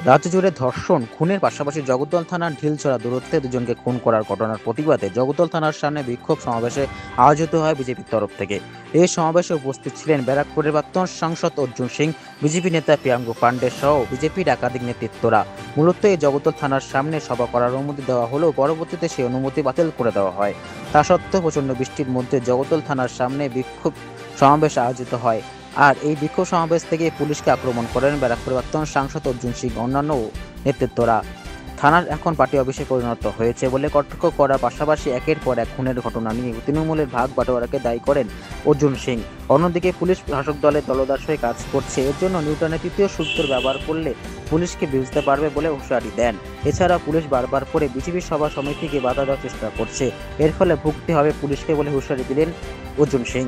রাজ্য জুড়ে ধর্ষণ, খুনের পাশাপাশি জগদ্দল থানার ঢিলছড়া দূরত্বে দুজনকে খুন করার ঘটনার প্রতিবাদে জগদ্দল থানার সামনে বিক্ষোভ সমাবেশে আয়োজিত হয় বিজেপির তরফ থেকে। এই সমাবেশে উপস্থিত ছিলেন ব্যারাকপুরের প্রাক্তন সাংসদ অর্জুন সিং, বিজেপি নেতা প্রিয়াঙ্কু পান্ডে সহ বিজেপির একাধিক নেতৃত্বরা। মূলত এই জগদ্দল থানার সামনে সভা করার অনুমতি দেওয়া হলেও পরবর্তীতে সেই অনুমতি বাতিল করে দেওয়া হয়। তা সত্ত্বেও প্রচণ্ড বৃষ্টির মধ্যে জগদ্দল থানার সামনে বিক্ষোভ সমাবেশ আয়োজিত হয়। আর এই বিক্ষোভ সমাবেশ থেকে পুলিশকে আক্রমণ করেন ব্যারাকপুরের প্রাক্তন সাংসদ অর্জুন সিং অন্যান্য নেতৃত্বরা। থানার এখন পার্টি অফিসে পরিণত হয়েছে বলে কটাক্ষ করার পাশাপাশি একের পর এক খুনের ঘটনা নিয়ে তৃণমূলের ভাগ বাটোয়ারাকে দায়ী করেন অর্জুন সিং। অন্যদিকে পুলিশ শাসক দলের দলদাস হয়ে কাজ করছে, এর জন্য নিউটনের তৃতীয় সূত্র ব্যবহার করলে পুলিশকে বুঝতে পারবে বলে হুঁশিয়ারি দেন। এছাড়া পুলিশ বারবার করে বিজেপি সভা সমিতিকে বাধা দেওয়ার চেষ্টা করছে, এর ফলে ভুগতে হবে পুলিশকে বলে হুঁশিয়ারি দিলেন অর্জুন সিং।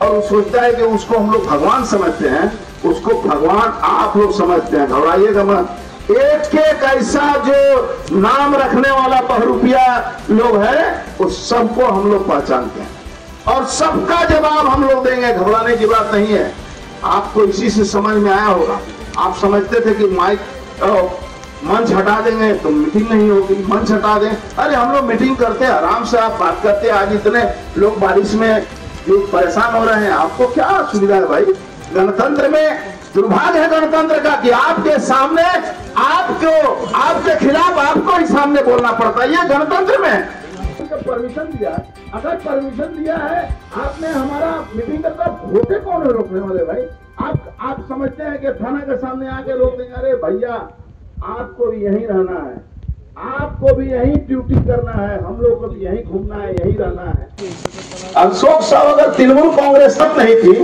और वो सोचता है कि उसको हम लोग भगवान समझते हैं, उसको भगवान आप लोग समझते हैं। घबराइएगा मत। एक एक ऐसा जो नाम रखने वाला बहुरूपिया लोग है उस सबको हम लोग पहचानते हैं और सबका जवाब हम लोग देंगे। घबराने की बात नहीं है। आपको इसी से समझ में आया होगा। आप समझते थे कि माइक मंच हटा देंगे तो मीटिंग नहीं होगी, मंच हटा दें। अरे हम लोग मीटिंग करते आराम से, आप बात करते। आज इतने लोग बारिश में जो परेशान हो रहे हैं, आपको क्या सुविधा है भाई? गणतंत्र में दुर्भाग्य है गणतंत्र का कि आपके सामने आपको आपके खिलाफ आपको ही सामने बोलना पड़ता है। ये गणतंत्र में परमिशन दिया, अगर परमिशन दिया है आपने हमारा मीटिंग करता, वोटे कौन है रोकने वाले भाई? आप समझते हैं कि थाना के सामने आके रोक देंगे? अरे भैया आपको भी यहीं रहना है, आपको भी यही ड्यूटी करना है, हम लोग को भी यही घूमना है, यही रहना है। अशोक साहब अगर तृणमूल कांग्रेस तक नहीं थी,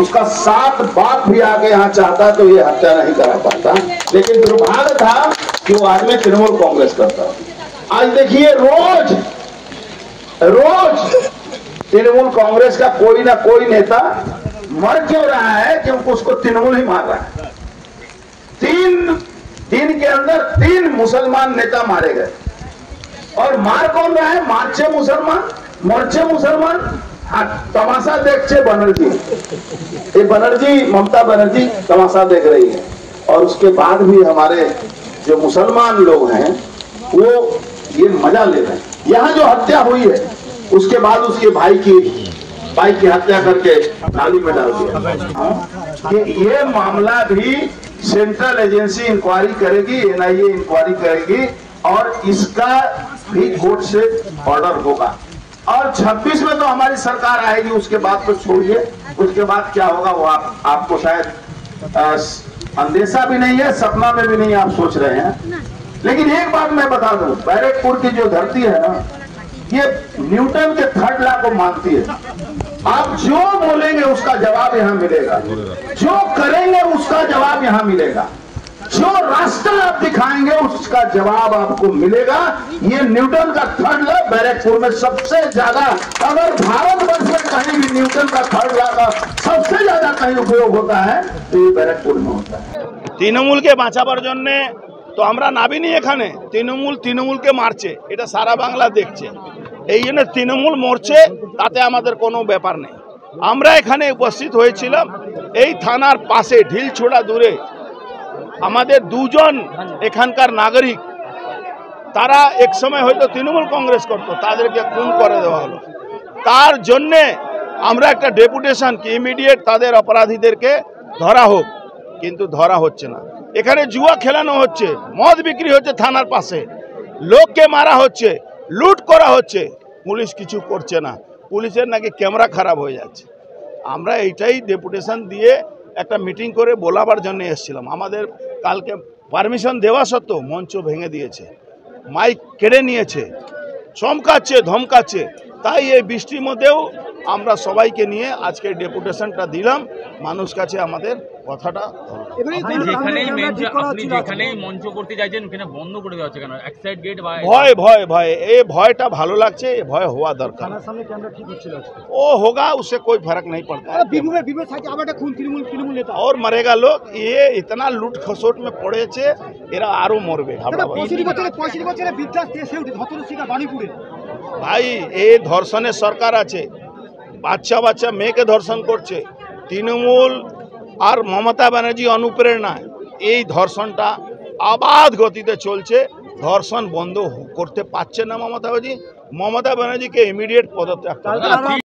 उसका 7 बाप भी आके यहाँ चाहता तो ये हत्या नहीं करा पाता। लेकिन दुर्भाग्य था कि वो आदमी तृणमूल कांग्रेस करता। आज देखिए रोज रोज तृणमूल कांग्रेस का कोई ना कोई नेता मर क्यों रहा है? क्योंकि उसको तृणमूल ही मार रहा है। 3 दिन के अंदर 3 मुसलमान नेता मारे गए। और मार कौन रहा है? मारचे मुसलमान, मोर्चे मुसलमान। तमाशा देखचे बनर्जी, ये बनर्जी, ममता बनर्जी तमाशा देख रही है। और उसके बाद भी हमारे जो मुसलमान लोग हैं वो ये मजा ले रहे हैं। यहाँ जो हत्या हुई है उसके बाद उसके भाई की हत्या करके नाली में डाल दिया। ये मामला भी सेंट्रल एजेंसी इंक्वायरी करेगी, एनआईए इंक्वायरी करेगी और इसका भी कोर्ट से ऑर्डर होगा। और 26 में तो हमारी सरकार आएगी, उसके बाद तो छोड़िए, उसके बाद क्या होगा वो आपको शायद अंदेशा भी नहीं है, सपना में भी नहीं आप सोच रहे हैं। लेकिन एक बात मैं बता दूं, बैरकपुर की जो धरती है ना, ये न्यूटन के 3rd लॉ को मानती है। आप जो बोलेंगे उसका जवाब यहाँ मिलेगा, जो करेंगे उसका जवाब यहाँ मिलेगा, जो रास्ता आप दिखाएंगे उसका जवाब आपको मिलेगा। ये न्यूटन का 3rd लॉ बैरकपुर में सबसे ज्यादा, अगर भारतवर्ष में कहीं भी न्यूटन का 3rd लॉ का सबसे ज्यादा कहीं उपयोग होता है तो ये बैरकपुर में होता है। তৃণমূলকে বাঁচাবার জন্যে তো আমরা নাবিনি, এখানে তৃণমূলকে মারছে, এটা সারা বাংলা দেখছে। এই জন্য তৃণমূল মরছে, তাতে আমাদের কোনো ব্যাপার নেই। আমরা এখানে উপস্থিত হয়েছিলাম এই থানার পাশে ঢিলছোড়া দূরে আমাদের 2 জন এখানকার নাগরিক, তারা এক সময় হয়তো তৃণমূল কংগ্রেস করতো, তাদেরকে খুন করে দেওয়া হলো। তার জন্যে আমরা একটা ডেপুটেশন কি ইমিডিয়েট তাদের অপরাধীদেরকে ধরা হোক, কিন্তু ধরা হচ্ছে না। এখানে জুয়া খেলানো হচ্ছে, মদ বিক্রি হচ্ছে থানার পাশে, লোককে মারা হচ্ছে, লুট করা হচ্ছে, পুলিশ কিছু করছে না। পুলিশের নাকি ক্যামেরা খারাপ হয়ে যাচ্ছে। আমরা এইটাই ডেপুটেশন দিয়ে একটা মিটিং করে বলাবার জন্য এসেছিলাম। আমাদের কালকে পারমিশন দেওয়া সত্ত্বেও মঞ্চ ভেঙে দিয়েছে, মাইক কেড়ে নিয়েছে, চমকাচ্ছে, ধমকাচ্ছে। তাই এই বৃষ্টির মধ্যেও আমরা সবাইকে নিয়ে আজকে ডেপুটেশনটা দিলাম, মানুষ কাছে আমাদের কথাটা। ভয় এই ভয়টা ভালো লাগছে, এই ভয় হওয়া দরকার। ও होगा, उससे कोई फर्क नहीं पड़ता है। और मरेगा लोग, ये इतना लूट खसोट में पड़ेছে, এরা আরো মরবে। ভাই এই ধর্ষণের সরকার আছে, বাচ্চা মেয়েকে ধর্ষণ করছে। তৃণমূল আর মমতা ব্যানার্জি অনুপ্রেরণায় এই ধর্ষণটা আবাদ গতিতে চলছে। ধর্ষণ বন্ধ করতে পারছে না মমতা ব্যানার্জি। মমতা ব্যানার্জিকে ইমিডিয়েট পদত্যাগ করতে হবে।